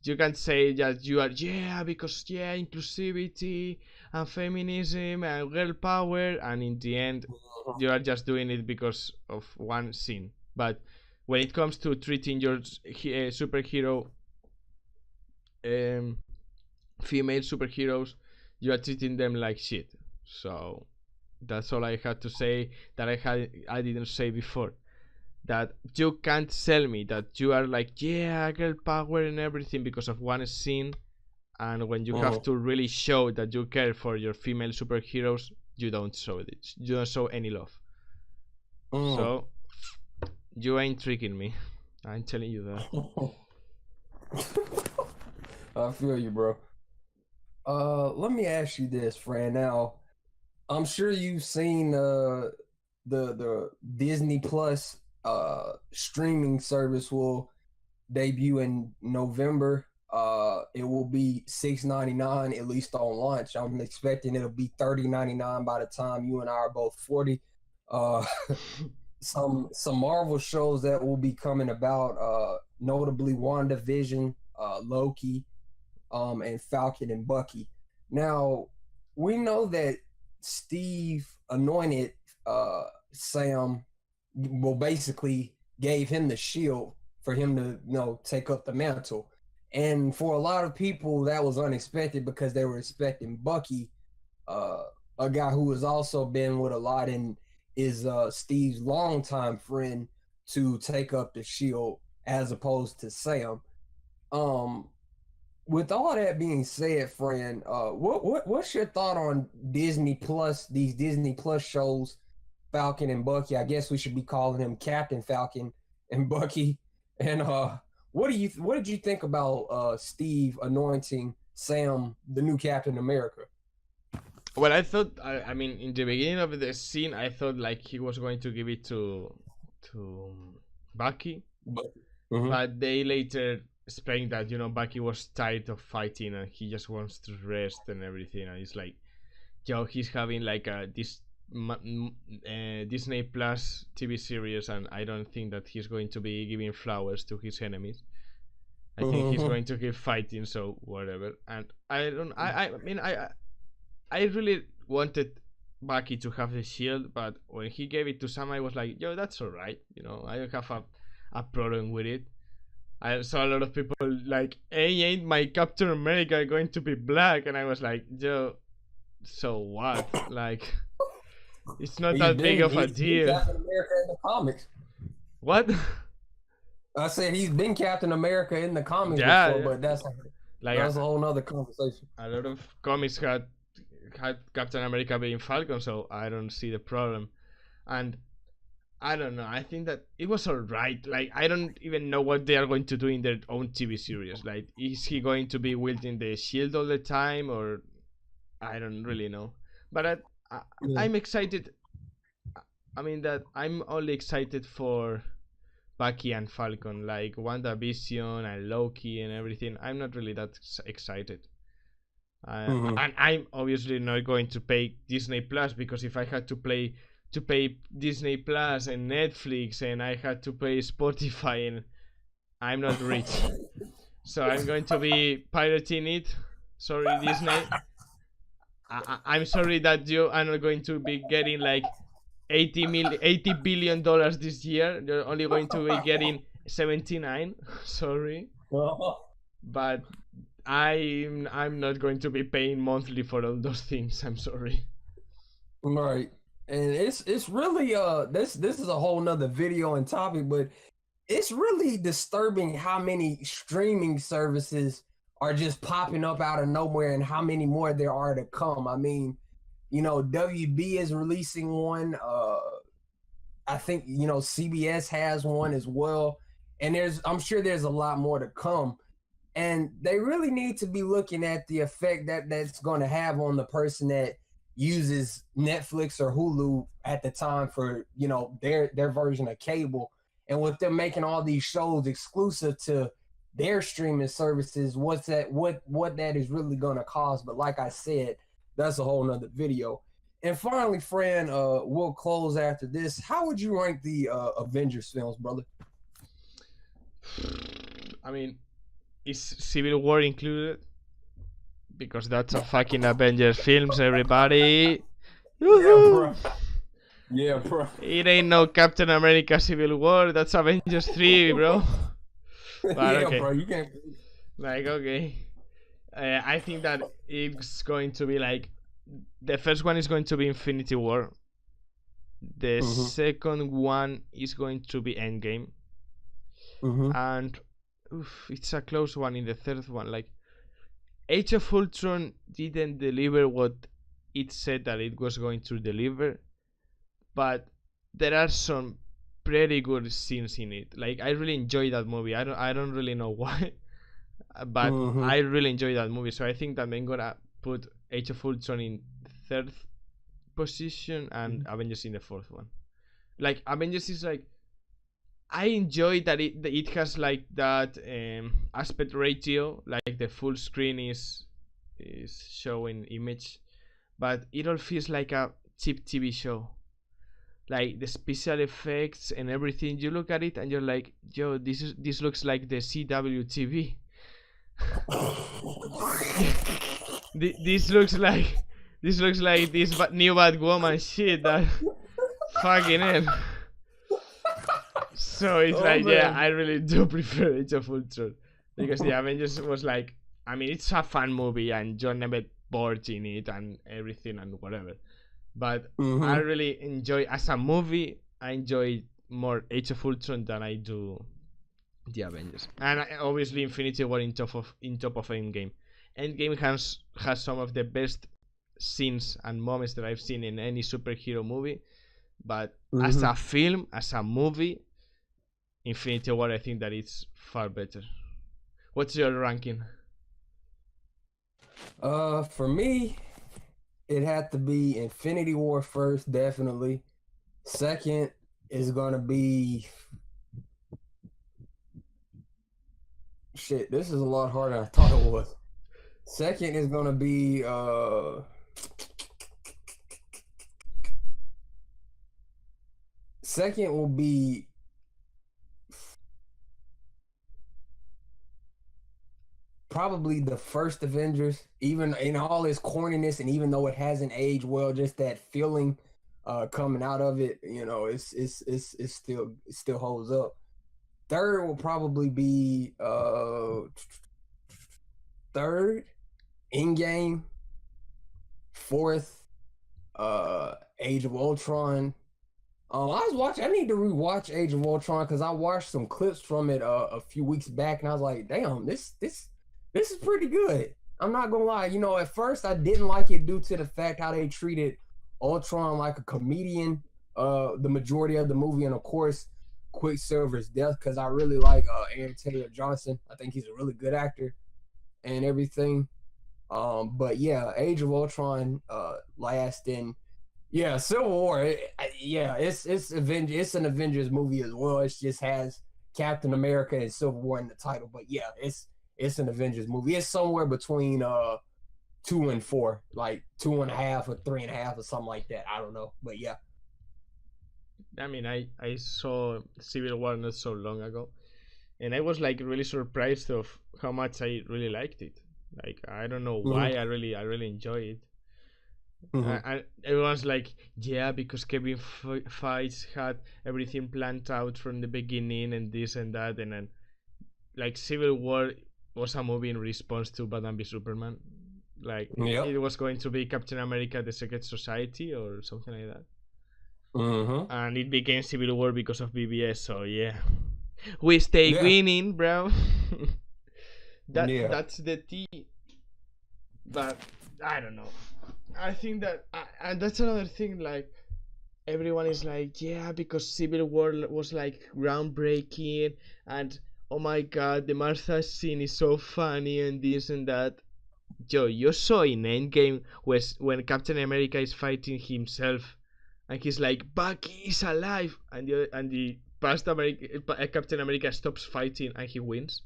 you can say that you are, yeah, because yeah, inclusivity and feminism and girl power, and in the end you are just doing it because of one scene. But when it comes to treating your superhero um, female superheroes, you are treating them like shit. So that's all I had to say that I didn't say before. That you can't sell me that you are like, yeah, girl power and everything because of one scene, and when you have Mm. to really show that you care for your female superheroes, you don't show it. You don't show any love. Mm. So you ain't tricking me. I'm telling you that. I feel you, bro. Let me ask you this, friend. Now, I'm sure you've seen the Disney Plus streaming service will debut in November. It will be $6.99 at least on launch. I'm expecting it'll be $30.99 by the time you and I are both 40. Uh, some Marvel shows that will be coming about, notably WandaVision, Loki, and Falcon and Bucky. Now, we know that Steve anointed Sam, well, basically gave him the shield for him to, take up the mantle. And for a lot of people, that was unexpected because they were expecting Bucky, uh, a guy who has also been with a lot and is Steve's longtime friend, to take up the shield as opposed to Sam. Um, with all that being said, friend, what's your thought on Disney Plus? These Disney Plus shows, Falcon and Bucky. I guess we should be calling him Captain Falcon and Bucky. And what did you think about Steve anointing Sam the new Captain America? Well, I thought, I mean, in the beginning of the scene, I thought like he was going to give it to Bucky, But, mm-hmm, but they later explained that Bucky was tired of fighting and he just wants to rest and everything, and it's like, he's having like this Disney Plus TV series, and I don't think that he's going to be giving flowers to his enemies. I think he's mm-hmm, going to keep fighting, so whatever. And I don't. I mean, I really wanted. Bucky to have the shield, but when he gave it to Sam, I was like, yo, that's alright. I don't have a problem with it. I saw a lot of people like, hey, ain't my Captain America going to be black? And I was like, yo, so what? Like, it's not that big of a He's been deal. Captain America in the comics. What? I said he's been Captain America in the comics Yeah, before, yeah. but that's Like, a whole nother conversation. a lot of comics had Captain America being Falcon, so I don't see the problem. And I don't know. I think that it was alright. Like, I don't even know what they are going to do in their own TV series. Like, is he going to be wielding the shield all the time, or I don't really know. But I'm excited. I mean, that I'm only excited for Bucky and Falcon, like WandaVision and Loki and everything. I'm not really that excited. And I'm obviously not going to pay Disney Plus, because if I had to pay Disney Plus and Netflix, and I had to pay Spotify, and I'm not rich, so I'm going to be pirating it. Sorry, Disney. I'm sorry that you are not going to be getting like $80 billion this year. You're only going to be getting 79. Sorry, but I'm not going to be paying monthly for all those things. I'm sorry. Right. And it's really this is a whole nother video and topic, but it's really disturbing how many streaming services are just popping up out of nowhere and how many more there are to come. I mean, WB is releasing one. I think CBS has one as well, and I'm sure there's a lot more to come. And they really need to be looking at the effect that's going to have on the person that uses Netflix or Hulu at the time for their version of cable. And with them making all these shows exclusive to their streaming services, what that is really going to cost. But like I said, that's a whole nother video. And finally, Fran, we'll close after this. How would you rank the Avengers films, brother? I mean, is Civil War included? Because that's a fucking Avengers films, everybody. Woo-hoo! Yeah, bro. It ain't no Captain America Civil War. That's Avengers 3, bro. But yeah, okay. bro. You can't. Like, okay. I think that it's going to be like, the first one is going to be Infinity War. The second one is going to be Endgame. And it's a close one in the third one. Like, Age of Ultron didn't deliver what it said that it was going to deliver, but there are some pretty good scenes in it. Like, I really enjoy that movie. I don't really know why, but I really enjoy that movie. So I think that I'm gonna put Age of Ultron in third position and Avengers in the fourth one. Like, Avengers is like, I enjoy that it has like that aspect ratio, like the full screen is showing image, but it all feels like a cheap TV show. Like, the special effects and everything, you look at it and you're like, yo, this looks like the CW TV. This looks like this new Batwoman shit that fucking hell. So it's yeah, I really do prefer Age of Ultron, because the Avengers was like, I mean, it's a fun movie and John never bored in it and everything and whatever, but I really enjoy, as a movie, I enjoy more Age of Ultron than I do the Avengers. And obviously Infinity War in top of Endgame. Endgame has some of the best scenes and moments that I've seen in any superhero movie, but as a film, as a movie, Infinity War, I think that it's far better. What's your ranking? For me, it had to be Infinity War first, definitely. Second is gonna be shit. This is a lot harder than I thought it was. Second is gonna be second will be probably the first Avengers, even in all its corniness, and even though it hasn't aged well, just that feeling coming out of it, you know, it still holds up. Third will probably be third, Endgame. Fourth, Age of Ultron. I need to rewatch Age of Ultron because I watched some clips from it a few weeks back, and I was like, damn, this is pretty good. I'm not gonna lie. You know, at first I didn't like it due to the fact how they treated Ultron like a comedian. The majority of the movie, and of course, Quicksilver's death, because I really like Aaron Taylor Johnson. I think he's a really good actor and everything. But yeah, Age of Ultron last, and yeah, Civil War. It's an Avengers movie as well. It just has Captain America and Civil War in the title. But yeah, it's an Avengers movie. It's somewhere between 2 and 4, like 2.5 or 3.5 or something like that. I don't know, but yeah. I mean, I saw Civil War not so long ago, and I was like really surprised of how much I really liked it. Like I don't know why I really enjoy it. And everyone's like, yeah, because Kevin Feige had everything planned out from the beginning and this and that, and then like Civil War was a movie in response to Batman v Superman. Like it was going to be Captain America: The Secret Society or something like that. And it became Civil War because of BBS. So yeah, we stay winning, bro. That's the T. But I don't know. I think that, and that's another thing. Like everyone is like, yeah, because Civil War was like groundbreaking, and oh my god, the Martha scene is so funny and this and that. Yo, you saw in Endgame when Captain America is fighting himself, and he's like, Bucky is alive, and the past Captain America stops fighting and he wins.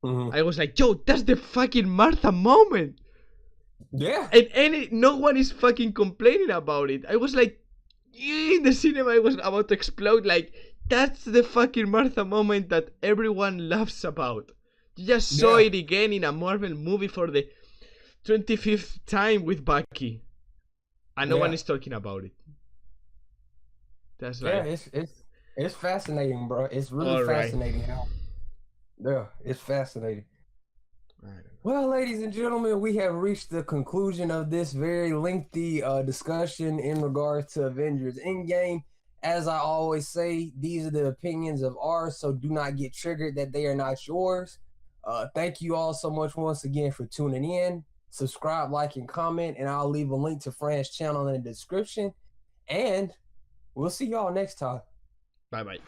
I was like, yo, that's the fucking Martha moment. Yeah. And no one is fucking complaining about it. I was like, in the cinema, I was about to explode. Like, that's the fucking Martha moment that everyone laughs about. You just saw it again in a Marvel movie for the 25th time with Bucky, and no one is talking about it. That's like, it's fascinating, bro. It's really fascinating how. Yeah, it's fascinating. Well, ladies and gentlemen, we have reached the conclusion of this very lengthy discussion in regards to Avengers Endgame. As I always say, these are the opinions of ours, so do not get triggered that they are not yours. Thank you all so much once again for tuning in. Subscribe, like, and comment, and I'll leave a link to Fran's channel in the description. And we'll see y'all next time. Bye-bye.